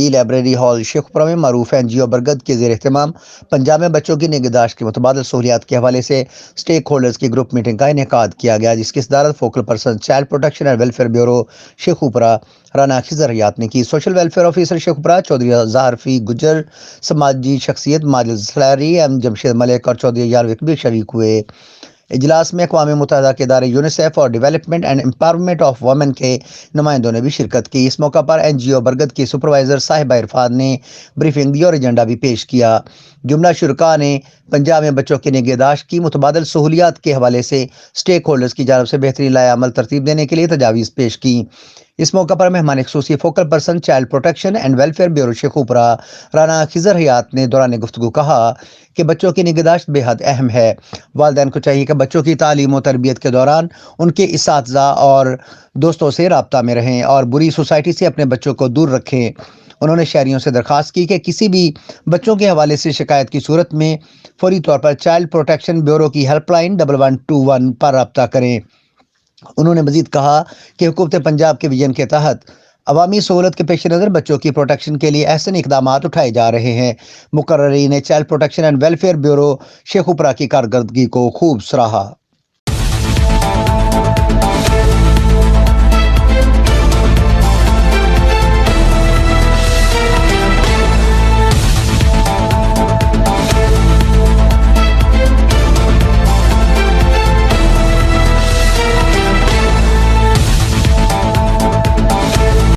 مرکزی library hall Sheikhupura میں معروف NGO برگد کے زیر اہتمام پنجاب میں بچوں کی نگہداشت کی متبادل سہولیات کے حوالے سے اسٹیک ہولڈرز کی گروپ میٹنگ کا انعقاد کیا گیا، جس کی صدارت focal person child protection and welfare bureau Sheikhupura Rana Khizar Hayat نے کی۔ Social welfare officer Sheikhupura Chaudhry ظاہرفی گجر، سماجی شخصیت ماجد سلاری، جمشید ملک اور چودھری یاروک بھی شریک ہوئے۔ اجلاس میں اقوام متحدہ کے ادارے یونیسیف اور development and empowerment of women کے نمائندوں نے بھی شرکت کی۔ اس موقع پر NGO برگد کی سپروائزر صاحبہ عرفان نے بریفنگ دی اور ایجنڈا بھی پیش کیا۔ جملہ شرکاء نے پنجاب میں بچوں کی نگہداشت کی متبادل سہولیات کے حوالے سے اسٹیک ہولڈرز کی جانب سے بہترین لائحہ عمل ترتیب دینے کے لیے تجاویز پیش کی۔ اس موقع پر مہمان خصوصی focal person child protection and welfare bureau Sheikhupura Rana Khizar Hayat نے دوران گفتگو کہا کہ بچوں کی نگہداشت بے حد اہم ہے۔ والدین کو چاہیے کہ بچوں کی تعلیم و تربیت کے دوران ان کے اساتذہ اور دوستوں سے رابطہ میں رہیں اور بری سوسائٹی سے اپنے بچوں کو دور رکھیں۔ انہوں نے شہریوں سے درخواست کی کہ کسی بھی بچوں کے حوالے سے شکایت کی صورت میں فوری طور پر چائلڈ پروٹیکشن بیورو کی ہیلپ لائن 1121 پر رابطہ کریں۔ انہوں نے مزید کہا کہ حکومت پنجاب کے ویژن کے تحت عوامی سہولت کے پیش نظر بچوں کی پروٹیکشن کے لیے احسن اقدامات اٹھائے جا رہے ہیں۔ مقررین نے child protection and welfare bureau Sheikhupura کی کارکردگی کو خوب سراہا۔